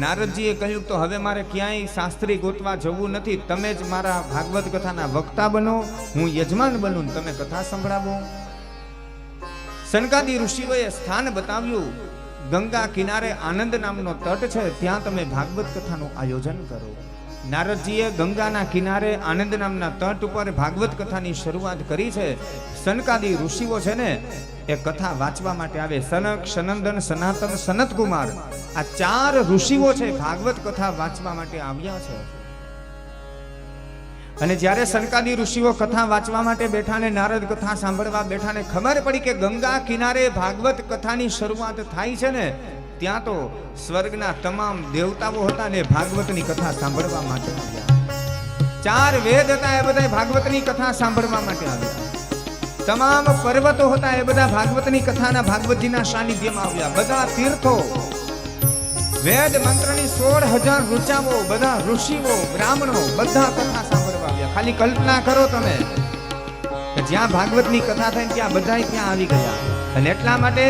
નારદજીએ કહ્યું તો હવે મારે ક્યાંય શાસ્ત્રી ગોતવા જવું નથી, તમે જ મારા ભાગવત કથાના વક્તા બનો, હું યજમાન બનું, તમે કથા સંભળાવો. સનકાદી ઋષિઓએ સ્થાન બતાવ્યું, ગંગા કિનારે આનંદ નામનો તટ છે, ત્યાં તમે ભાગવત કથાનું આયોજન કરો. નારદજીએ ગંગાના કિનારે આનંદ નામના તટ ઉપર ભાગવત કથાની શરૂઆત કરી છે. સનકાદી ઋષિઓ છે ને એ કથા વાંચવા માટે આવે. સનક, સનંદન, સનાતન, સનતકુમાર આ 4 ઋષિઓ છે ભાગવત કથા વાંચવા માટે આવ્યા છે. અને જ્યારે સનકાદી ઋષિઓ કથા વાંચવા માટે બેઠા ને નારદ કથા સાંભળવા બેઠા ને ખબર પડી કે ગંગા કિનારે ભાગવત કથાની શરૂઆત થાય છે ને ત્યાં તો સ્વર્ગના તમામ દેવતાઓ હતા ને ભાગવતની કથા સાંભળવા માટે આવ્યા. 4 વેદ હતા એ બધા ભાગવતની કથા સાંભળવા માટે આવ્યા. તમામ પર્વતો હતા એ બધા ભાગવતની કથાના ભાગવતજીના સાનિધ્યમાં આવ્યા. બધા તીર્થો, વેદ મંત્રની 16,000 ઋચાઓ, બધા ઋષિઓ, બ્રાહ્મણો બધા કથા સાંભળવા આવ્યા. ખાલી કલ્પના કરો તમે કે જ્યાં ભાગવતની કથા થાય ત્યાં બધાય ત્યાં આવી ગયા. અને એટલા માટે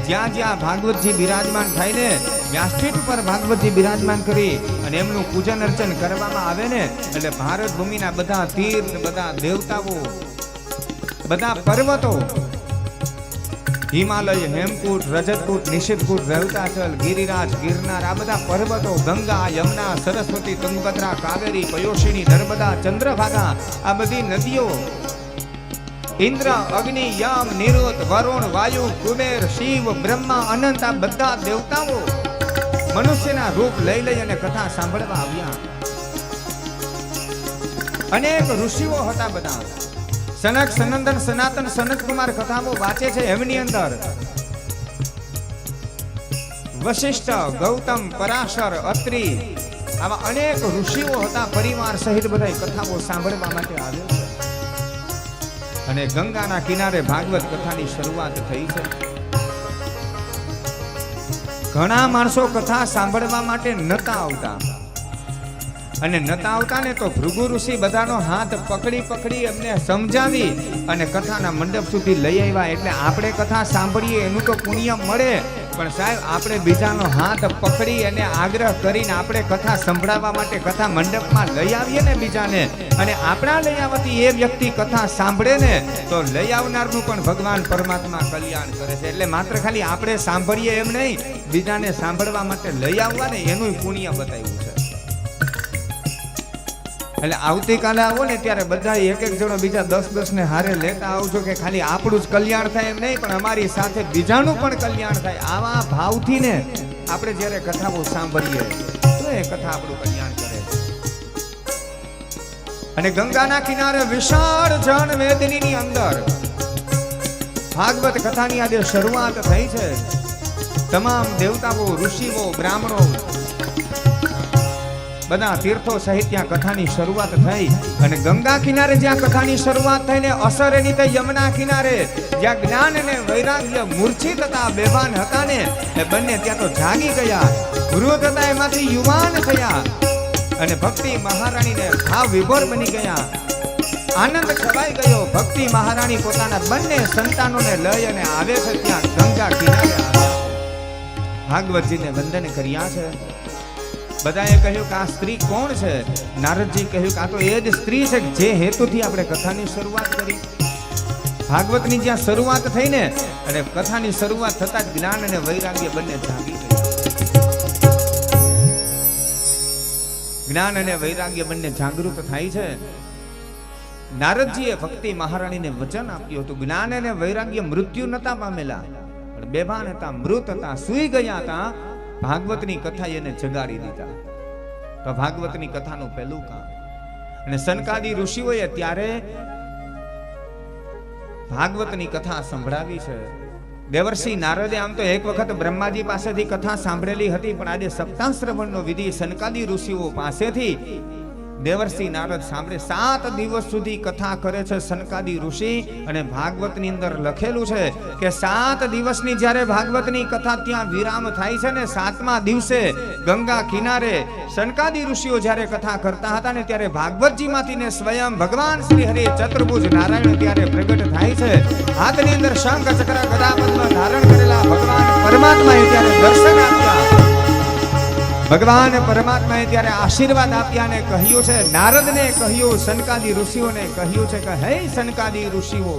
જ્યાં જ્યાં ભાગવતજી બિરાજમાન થાય ને વ્યાસપીઠ ઉપર ભાગવતજી બિરાજમાન કરી અને એમનું પૂજન અર્ચન કરવામાં આવે ને એટલે ભારત ભૂમિના બધા તીર્થ, બધા દેવતાઓ, બધા પર્વતો, હિમાલય, હેમકૂટ, રજતકૂટ, નિષિદ્ધકૂટ, રેવતાચલ, ગિરિરાજ, ગિરનાર આ બધા પર્વતો, ગંગા, યમુના, સરસ્વતી, તુંગભદ્રા, કાવેરી, પયોષિણી, નર્મદા, ચંદ્રભાગા આ બધી નદીઓ, ઇન્દ્ર, અગ્નિ, યમ, નિરુત, વરુણ, વાયુ, કુબેર, શિવ, બ્રહ્મા, અનંત આ બધા દેવતાઓ મનુષ્યના રૂપ લઈ લઈ અને કથા સાંભળવા આવ્યા. અનેક ઋષિઓ હતા બધા. સનક, સનંદન, સનાતન, સનતકુમાર કથાઓ વાંચે છે. એમની અંદર વશિષ્ઠ, ગૌતમ, પરાશર, અત્રિ આવા અનેક ઋષિઓ હતા. પરિવાર સહિત બધા કથાઓ સાંભળવા માટે આવે છે. અને ગંગાના કિનારે ભાગવત કથાની શરૂઆત થઈ છે. ઘણા માણસો કથા સાંભળવા માટે નતા આવતા અને નતા આવતા ને તો ભૃગુ ઋષિ બધાનો હાથ પકડી પકડી એમને સમજાવી અને કથાના મંડપ સુધી લઈ આવ્યા. એટલે આપણે કથા સાંભળીએ એનું તો પુણ્ય મળે, પણ સાહેબ આપણે બીજાનો હાથ પકડી અને આગ્રહ કરીને આપણે કથા સંભળાવવા માટે કથા મંડપમાં લઈ આવીએ ને બીજાને, અને આપણા લઈ આવવાથી એ વ્યક્તિ કથા સાંભળે ને તો લઈ આવનારનું પણ ભગવાન પરમાત્મા કલ્યાણ કરે છે. એટલે માત્ર ખાલી આપણે સાંભળીએ એમ નહીં, બીજાને સાંભળવા માટે લઈ આવવા ને એનું પુણ્ય બતાવ્યું છે. એટલે આવતીકાલે આવો ને ત્યારે બધા એક એક જણો બીજા 10-10 ને હારે લેતા આવજો કે ખાલી આપણું જ કલ્યાણ થાય એમ નહીં, પણ અમારી સાથે બીજાનું પણ કલ્યાણ થાય. આવા ભાવથી ને આપણે જ્યારે કથાઓ સાંભળીએ તો એ કથા આપણું કલ્યાણ કરે. અને ગંગાના કિનારે વિશાળ જન વેદની અંદર ભાગવત કથાની આજે શરૂઆત થઈ છે. તમામ દેવતાઓ, ઋષિઓ, બ્રાહ્મણો બધા તીર્થો સહિત ત્યાં કથાની શરૂઆત થઈ. અને ગંગા કિનારે જ્યાં કથાની શરૂઆત થઈ ને અસર એની થઈ યમુના કિનારે જ્યાં જ્ઞાન અને વૈરાગ્ય મૂર્છિત હતા, બેભાન હતા ને એ બંને ત્યાં તો જાગી ગયા. વૃદ્ધ હતા એમાંથી યુવાન થયા અને ભક્તિ મહારાણીને ભાવ વિભોર બની ગયા. આનંદ છવાઈ ગયો. ભક્તિ મહારાણી પોતાના બંને સંતાનોને લઈ અને આવે છે ત્યાં ગંગા કિનારે આવ્યા. ભાગવતજીને વંદન કર્યા છે. બધાએ કહ્યું કે આ સ્ત્રી કોણ છે? નારદજી કહ્યું કે આ તો એ જ સ્ત્રી છે જે હેતુથી આપણે કથાની શરૂઆત કરી. ભાગવતની જ્યાં શરૂઆત થઈ ને અને કથાની શરૂઆત થતા જ જ્ઞાન અને વૈરાગ્ય બંને જાગી ગયા. જ્ઞાન અને વૈરાગ્ય બંને જાગૃત થાય છે. નારદજીએ ભક્તિ મહારાણીને વચન આપ્યું હતું. જ્ઞાન અને વૈરાગ્ય મૃત્યુ નતા પામેલા, પણ બેભાન હતા, મૃત હતા, સૂઈ ગયા હતા. ભાગવતની કથા એને જગાડી દીધા. તો ભાગવતની કથાનું પહેલું કામ. અને સનકાદી ઋષિઓએ ત્યારે ભાગવતની કથા સંભળાવી છે. દેવર્ષિ નારદે આમ તો એક વખત બ્રહ્માજી પાસેથી કથા સાંભળેલી હતી, પણ આજે સપ્તાહ શ્રવણનો વિધિ સનકાદી ઋષિઓ પાસેથી દેવર્ષિ નારદ સાંભળે. 7 દિવસ સુધી કથા કરે છે સનકાદી ઋષિ. અને ભાગવતની અંદર લખેલું છે કે 7 દિવસની જ્યારે ભાગવતની કથા ત્યાં વિરામ થાય છે ને 7મા દિવસે ગંગા કિનારે સનકાદી ઋષિઓ જ્યારે કથા કરતા હતા ને ત્યારે ભાગવતજીમાંથી ને સ્વયં ભગવાન શ્રી હરિ ચતુર્ભુજ નારાયણ ત્યારે પ્રગટ થાય છે. હાથની અંદર શંખ, ચક્ર, ગદા, પદ્મ ધારણ કરેલા ભગવાન પરમાત્માએ ત્યારે દર્શન આપ્યા. ભગવાન પરમાત્માએ ત્યારે આશીર્વાદ આપ્યા અને કહ્યું છે, નારદને કહ્યું, સનકાદી ઋષિઓને કહ્યું છે કે હે સનકાદી ઋષિઓ,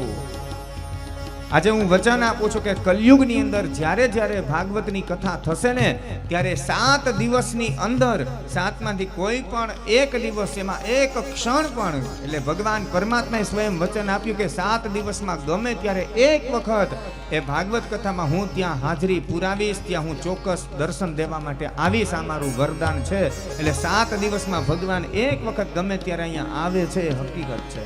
આજે હું વચન આપું છું કે કલયુગની અંદર જ્યારે જ્યારે ભાગવતની કથા થશે ને, ત્યારે 7 દિવસની અંદર 7માંથી કોઈ પણ એક દિવસ, એમાં એક ક્ષણ પણ, એટલે ભગવાન પરમાત્માએ સ્વયં વચન આપ્યું કે 7 દિવસમાં ગમે ત્યારે એક વખત એ ભાગવત કથામાં હું ત્યાં હાજરી પુરાવીશ, ત્યાં હું ચોક્કસ દર્શન દેવા માટે આવીશ, આ મારું વરદાન છે. એટલે 7 દિવસમાં ભગવાન એક વખત ગમે ત્યારે અહીંયા આવે છે, એ હકીકત છે.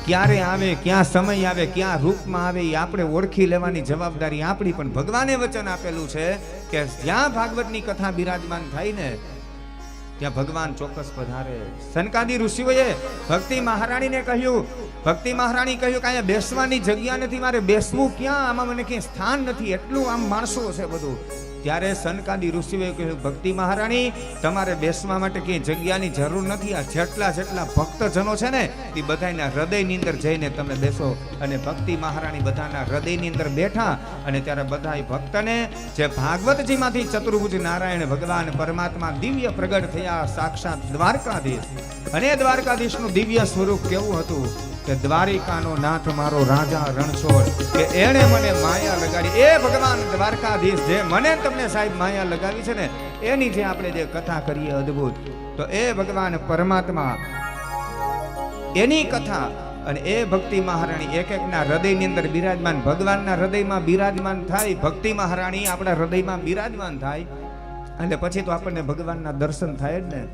ક્યારે આવે, ક્યાં સમય આવે, ક્યાં રૂપમાં આવે, એ આપણે ઓળખી લેવાની જવાબદારી આપણી. પણ ભગવાને વચન આપેલું છે કે જ્યાં ભાગવતની કથા બિરાજમાન થાય ને, ત્યાં ભગવાન ચોક્કસ પધારે. સનકાદી ઋષિઓએ ભક્તિ મહારાણીને કહ્યું, ભક્તિ મહારાણી કહ્યું કે અહીંયા બેસવાની જગ્યા નથી, મારે બેસવું ક્યાં, આમાં મને ક્યાંય સ્થાન નથી, એટલું આમ માણસો છે બધું. ત્યારે સનકાદી ઋષિઓએ કહ્યું, ભક્તિ મહારાણી, તમારે બેસવા માટે ક્યાંય જગ્યાની જરૂર નથી, આ જેટલા ભક્તજનો છે ને, એ બધાના હૃદયની અંદર જઈને તમે બેસો. અને ભક્તિ મહારાણી બધાના હૃદયની અંદર બેઠા, અને ત્યારે બધા ભક્તને જે ભાગવતજીમાંથી ચતુર્ભુજ નારાયણ ભગવાન પરમાત્મા દિવ્ય પ્રગટ થયા, સાક્ષાત દ્વારકાધીશ. અને દ્વારકાધીશનું દિવ્ય સ્વરૂપ કેવું હતું કે દ્વારિકાનો નાથ મારો રાજા રણછોડ, કે એણે મને માયા લગાડી. એ ભગવાન દ્વારકાધીશ જે મને તમને સાહેબ માયા લગાવી છે ને, એની જે આપણે જે કથા કરીએ અદ્ભુત, તો એ ભગવાન પરમાત્મા એની કથા. અને એ ભક્તિ મહારાણી એક એકના હૃદયની અંદર બિરાજમાન, ભગવાનના હૃદયમાં બિરાજમાન થાય, ભક્તિ મહારાણી આપણા હૃદયમાં બિરાજમાન થાય, અને પછી તો આપણને ભગવાનના દર્શન થાય જ ને.